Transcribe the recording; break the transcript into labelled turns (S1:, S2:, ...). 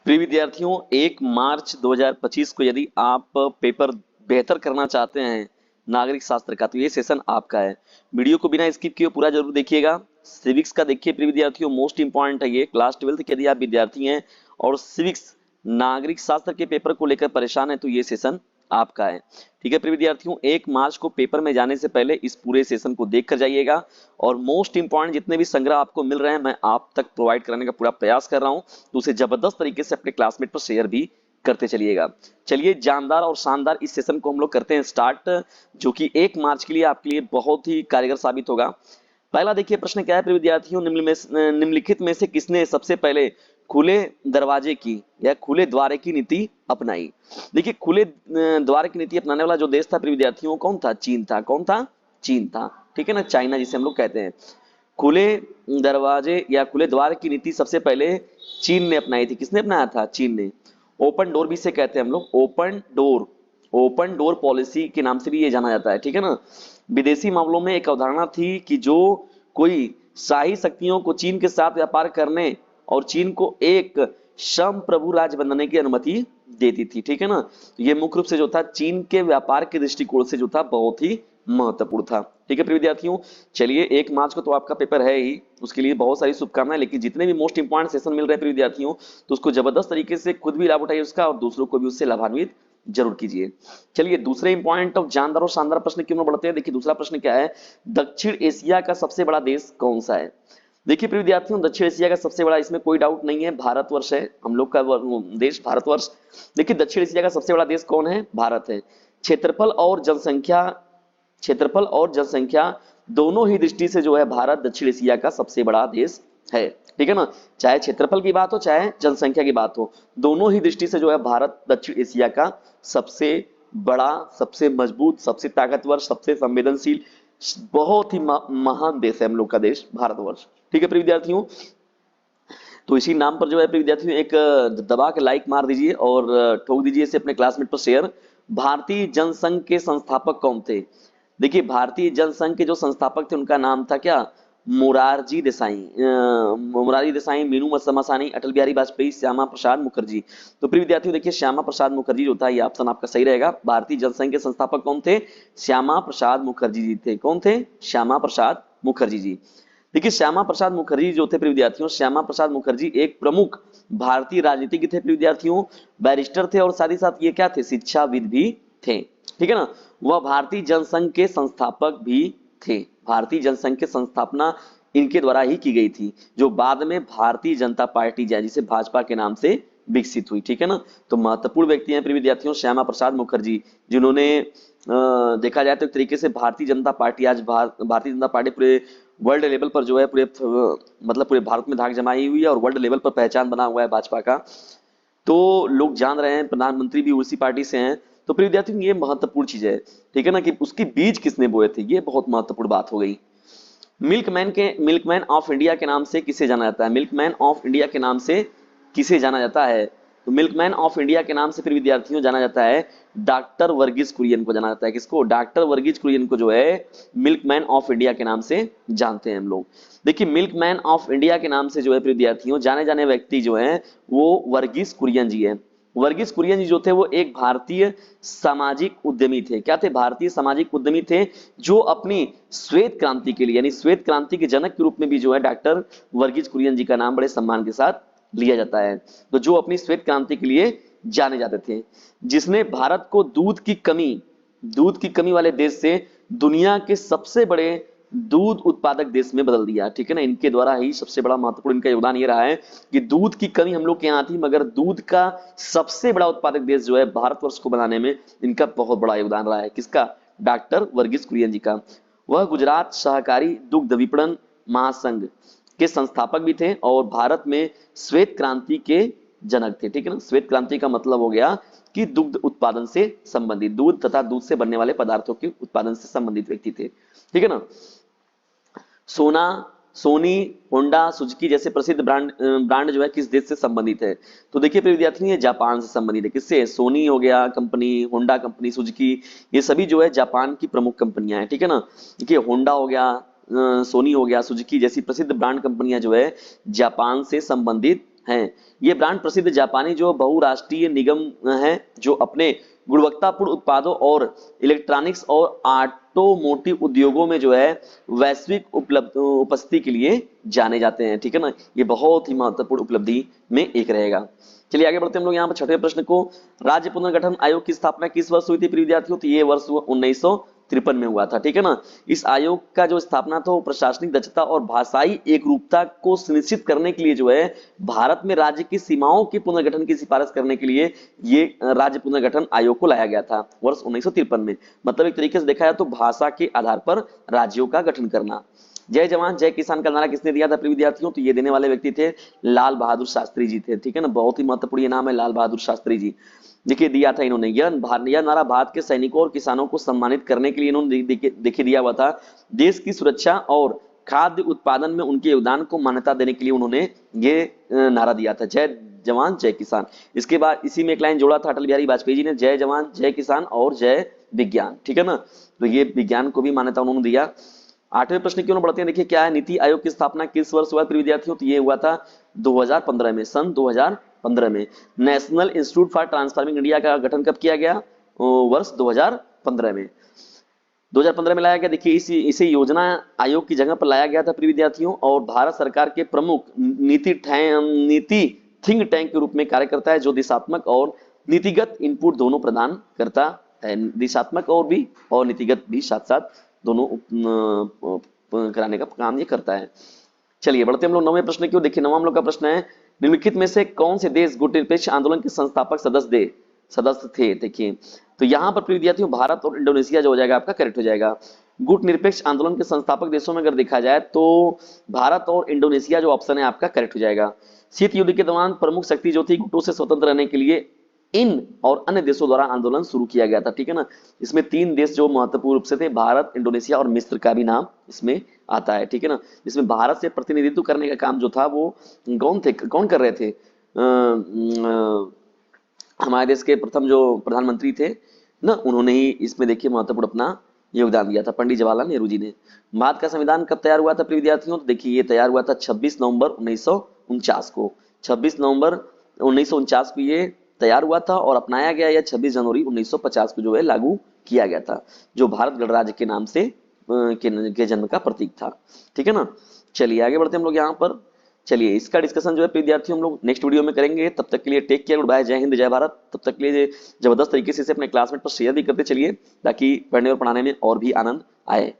S1: प्रिय विद्यार्थियों, 1 मार्च 2025 को यदि आप पेपर बेहतर करना चाहते हैं नागरिक शास्त्र का, तो ये सेशन आपका है। वीडियो को बिना स्किप किए पूरा जरूर देखिएगा। सिविक्स का देखिए प्रिय विद्यार्थियों, मोस्ट इंपॉर्टेंट है ये। क्लास 12 के यदि आप विद्यार्थी हैं और सिविक्स नागरिक शास्त्र के पेपर को लेकर परेशान है, तो ये सेशन आपका है। ठीक है प्रिय विद्यार्थियों, 1 मार्च को पेपर में जाने से पहले इस पूरे सेशन को देख कर जाइएगा और मोस्ट इंपॉर्टेंट जितने भी संग्रह आपको मिल रहे हैं मैं आप तक प्रोवाइड कराने का पूरा प्रयास कर रहा हूं, तो उसे जबरदस्त तरीके से अपने क्लासमेट पर शेयर भी करते चलिएगा। चलिए, जानदार और शानदार इस सेशन को हम लोग करते हैं स्टार्ट, जो कि 1 मार्च के लिए आपके लिए बहुत ही कारगर साबित होगा। पहला देखिए प्रश्न क्या है प्रिय विद्यार्थियों, निम्नलिखित में से किसने सबसे पहले खुले दरवाजे की या खुले द्वारे की नीति अपनाई। देखिए, खुले द्वार की नीति अपनाने वाला जो देश था प्रिय विद्यार्थियों, कौन था? चीन था। कौन था? चीन था। ठीक है ना, चाइना जिसे हम लोग कहते हैं। खुले दरवाजे या खुले द्वार की नीति सबसे पहले चीन ने अपनाई थी। किसने अपनाया था? चीन ने। ओपन डोर भी इसे कहते हैं हम लोग, ओपन डोर पॉलिसी के नाम से भी ये जाना जाता है। ठीक है ना। विदेशी मामलों में एक अवधारणा थी कि जो कोई शाही शक्तियों को चीन के साथ व्यापार करने और चीन को एक संप्रभु राज्य बनने की अनुमति देती थी। ठीक है ना। तो ये मुख्य रूप से जो था चीन के व्यापार के दृष्टिकोण से जो था बहुत ही महत्वपूर्ण था। ठीक है प्रिय विद्यार्थियों, चलिए 1 मार्च को तो आपका पेपर है ही, उसके लिए बहुत सारी शुभकामनाएं। लेकिन जितने भी मोस्ट इंपॉर्टेंट सेशन मिल रहे हैं प्रिय विद्यार्थियों, तो उसको जबरदस्त तरीके से खुद भी लाभ उठाइए उसका और दूसरों को भी उससे लाभान्वित जरूर कीजिए। चलिए, दूसरे इंपॉर्टेंट और जानदार और शानदार प्रश्न की ओर बढ़ते हैं। देखिए, दूसरा प्रश्न क्या है, दक्षिण एशिया का सबसे बड़ा देश कौन सा है। देखिए प्रिय विद्यार्थियों, दक्षिण एशिया का सबसे बड़ा, इसमें कोई डाउट नहीं है, भारतवर्ष है। हम लोग का देश भारतवर्ष। देखिए, दक्षिण एशिया का सबसे बड़ा देश कौन है? भारत है। क्षेत्रफल और जनसंख्या दोनों ही दृष्टि से जो है भारत दक्षिण एशिया का सबसे बड़ा देश है। ठीक है ना। चाहे क्षेत्रफल की बात हो चाहे जनसंख्या की बात हो, दोनों ही दृष्टि से जो है भारत दक्षिण एशिया का सबसे बड़ा, सबसे मजबूत, सबसे ताकतवर, सबसे संवेदनशील, बहुत ही महान देश है हम लोग का देश भारतवर्ष। ठीक है प्रिय विद्यार्थियों, तो इसी नाम पर जो है प्रिय विद्यार्थियों एक दबा के लाइक मार दीजिए और ठोक दीजिए इसे अपने क्लासमेट पर शेयर। भारतीय जनसंघ के संस्थापक कौन थे? देखिए, भारतीय जनसंघ के जो संस्थापक थे उनका नाम था क्या? मोरारजी देसाई, मीनू मसानी, अटल बिहारी वाजपेयी, श्यामा प्रसाद मुखर्जी। तो प्रिय विद्यार्थियों देखिए, श्यामा प्रसाद मुखर्जी जो था, ये ऑप्शन आपका सही रहेगा। भारतीय जनसंघ के संस्थापक कौन थे? श्यामा प्रसाद मुखर्जी जी थे। कौन थे? श्यामा प्रसाद मुखर्जी जी। देखिए, श्यामा प्रसाद मुखर्जी जो थे प्रिय विद्यार्थियों, श्यामा प्रसाद मुखर्जी एक प्रमुख भारतीय राजनीतिज्ञ थे प्रिय विद्यार्थियों, बैरिस्टर थे और साथ ही साथ ये क्या थे? शिक्षाविद भी थे। ठीक है ना। वह भारतीय जनसंघ के संस्थापक भी थे। भारतीय जनसंघ की संस्थापना इनके द्वारा ही की गई थी, जो बाद में भारतीय जनता पार्टी जिसे भाजपा के नाम से विकसित हुई। ठीक है ना। तो महत्वपूर्ण व्यक्ति हैं प्रिय विद्यार्थियों श्यामा प्रसाद मुखर्जी, जिन्होंने देखा जाए तो एक तरीके से भारतीय जनता पार्टी आज भारतीय जनता पार्टी पूरे वर्ल्ड लेवल पर जो है मतलब पूरे भारत में धाक जमाई हुई है और वर्ल्ड लेवल पर पहचान बना हुआ है भाजपा का। तो लोग जान रहे हैं, प्रधानमंत्री भी उसी पार्टी से हैं। तो प्रिय विद्यार्थियों, ये महत्वपूर्ण चीज है। ठीक है ना, कि उसकी बीज किसने बोए थे, ये बहुत महत्वपूर्ण बात हो गई। मिल्कमैन ऑफ इंडिया के नाम से किसे जाना जाता है? मिल्कमैन ऑफ इंडिया के नाम से किसे जाना जाता है? तो मिल्कमैन ऑफ इंडिया के नाम से फिर विद्यार्थियों जाना जाता है डॉक्टर वर्गीज कुरियन को जाना जाता है। किसको? डॉक्टर वर्गीज कुरियन को जो है मिल्कमैन ऑफ इंडिया के नाम से जानते हैं हम लोग। देखिए, मिल्कमैन ऑफ इंडिया के नाम से जो है विद्यार्थियों जाने जाने व्यक्ति जो है वो वर्गीज कुरियन जी है। वर्गीज कुरियन जी जो थे वो एक भारतीय सामाजिक उद्यमी थे। क्या थे? भारतीय सामाजिक उद्यमी थे, जो अपनी श्वेत क्रांति के लिए, यानी श्वेत क्रांति के जनक के रूप में भी जो है डॉक्टर वर्गीज कुरियन जी का नाम बड़े सम्मान के साथ लिया जाता है। तो जो अपनी श्वेत क्रांति के लिए जाने जाते थे, जिसने भारत को दूध की कमी वाले देश से दुनिया के सबसे बड़े दूध उत्पादक देश में बदल दिया। ठीक है ना। इनके द्वारा ही सबसे बड़ा महत्वपूर्ण इनका योगदान ये रहा है कि दूध की कमी हम लोग के यहाँ थी, मगर दूध का सबसे बड़ा उत्पादक देश जो है भारतवर्ष को बनाने में इनका बहुत बड़ा योगदान रहा है। किसका? डॉक्टर वर्गीज कुरियन जी का। वह गुजरात सहकारी दुग्ध विपणन महासंघ के संस्थापक भी थे और भारत में श्वेत क्रांति के जनक थे। ठीक है ना। श्वेत क्रांति का मतलब हो गया कि दुग्ध उत्पादन से संबंधित, दूध तथा दूध से बनने वाले पदार्थों के उत्पादन से संबंधित व्यक्ति थे। ठीक है ना। सोनी, होंडा, सुजुकी जैसे प्रसिद्ध ब्रांड जो है किस देश से संबंधित है? तो देखिए प्रिय विद्यार्थियों, ये जापान से संबंधित है। किससे? सोनी हो गया कंपनी, होंडा कंपनी, सुजुकी, ये सभी जो है जापान की प्रमुख कंपनियां हैं। ठीक है ना। देखिए, होंडा हो गया, सोनी हो गया, सुजुकी जैसी प्रसिद्ध ब्रांड कंपनियां जो है जापान से संबंधित हैं। ये ब्रांड प्रसिद्ध जापानी जो बहुराष्ट्रीय निगम है जो अपने गुणवत्तापूर्ण उत्पादों और इलेक्ट्रॉनिक्स और ऑटोमोटिव उद्योगों में जो है वैश्विक उपस्थिति के लिए जाने जाते हैं। ठीक है ना, ये बहुत ही महत्वपूर्ण उपलब्धि में एक रहेगा। चलिए आगे बढ़ते हैं हम लोग यहाँ पर छठवें प्रश्न को। राज्य पुनर्गठन आयोग की स्थापना किस वर्ष हुई थी प्रिय विद्यार्थियों? तो ये वर्ष 1953 में हुआ था। ठीक है ना, इस आयोग का जो स्थापना था वो प्रशासनिक दक्षता और भाषाई एकरूपता को सुनिश्चित करने के लिए जो है भारत में राज्य की सीमाओं के पुनर्गठन की सिफारिश करने के लिए ये राज्य पुनर्गठन आयोग को लाया गया था वर्ष 1953 में। मतलब एक तरीके से देखा जाए तो भाषा के आधार पर राज्यों का गठन करना। जय जवान जय किसान का नारा किसने दिया था प्रिय विद्यार्थियों? तो ये देने वाले व्यक्ति थे लाल बहादुर शास्त्री जी थे। ठीक है ना, बहुत ही महत्वपूर्ण ये नाम है लाल बहादुर शास्त्री जी। देखिए दिया था इन्होंने यह नारा भारत के सैनिकों और किसानों को सम्मानित करने के लिए इन्होंने देखिए दिया हुआ था। देश की सुरक्षा और खाद्य उत्पादन में उनके योगदान को मान्यता देने के लिए उन्होंने ये नारा दिया था, जय जवान जय किसान। इसके बाद इसी में एक लाइन जोड़ा था अटल बिहारी वाजपेयी जी ने, जय जवान जय किसान और जय विज्ञान। ठीक है ना, तो ये विज्ञान को भी मान्यता उन्होंने दिया। आठवें प्रश्न की ओर बढ़ते हैं। देखिए क्या है, नीति आयोग की स्थापना किस वर्ष हुआ प्रिय विद्यार्थियों? तो ये हुआ था 2015 में, सन 2015 में। National institute for transforming India का गठन कब किया गया? वर्ष 2015 में। 2015 में लाया गया। देखिए इसे योजना आयोग की जगह पर लाया गया था प्रिय विद्यार्थियों, और भारत सरकार के प्रमुख नीति थिंक टैंक के रूप में कार्य करता है जो दिशात्मक और नीतिगत इनपुट दोनों प्रदान करता है। दिशात्मक और भी और नीतिगत भी साथ साथ दोनों कराने का काम ये करता है। चलिए बढ़ते हम लोग नौवें प्रश्न की ओर। देखिए नौवां हम लोग का प्रश्न है, निम्नलिखित में से कौन से देश गुट निरपेक्ष आंदोलन के संस्थापक सदस्य थे? देखिए तो यहाँ पर प्रिय विद्यार्थियों भारत और इंडोनेशिया जो हो जाएगा आपका करेक्ट हो जाएगा। गुट निरपेक्ष आंदोलन के संस्थापक देशों में अगर देखा जाए तो भारत और इंडोनेशिया जो ऑप्शन है आपका करेक्ट हो जाएगा। शीत युद्ध के दौरान प्रमुख शक्ति जो थी गुटों से स्वतंत्र रहने के लिए इन और अन्य देशों द्वारा आंदोलन शुरू किया गया था। ठीक है ना, इसमें 3 देश जो महत्वपूर्ण रूप से थे, भारत, इंडोनेशिया और मिस्र का भी नाम इसमें आता है। ठीक है ना, इसमें भारत से प्रतिनिधित्व करने का काम जो था वो कौन कर रहे थे? हमारे देश के प्रथम जो प्रधानमंत्री थे ना, उन्होंने ही इसमें देखिए महत्वपूर्ण अपना योगदान दिया था, पंडित जवाहरलाल नेहरू जी ने। भारत का संविधान कब तैयार हुआ था प्रिय विद्यार्थियों? तो देखिए ये तैयार हुआ था 26 नवंबर 1949 को। 26 नवंबर 1949 को ये तैयार हुआ था और अपनाया गया या 26 जनवरी 1950 को जो है लागू किया गया था, जो भारत गणराज्य के नाम से के जन्म का प्रतीक था। ठीक है ना, चलिए आगे बढ़ते हम लोग यहाँ पर। चलिए इसका डिस्कशन जो है विद्यार्थियों हम लोग नेक्स्ट वीडियो में करेंगे। तब तक के लिए टेक केयर, गुड बाय, जय हिंद जय भारत। तब तक के लिए जबरदस्त तरीके से इसे अपने क्लासमेट पर शेयर भी करते चलिए ताकि पढ़ने और पढ़ाने में और भी आनंद आए।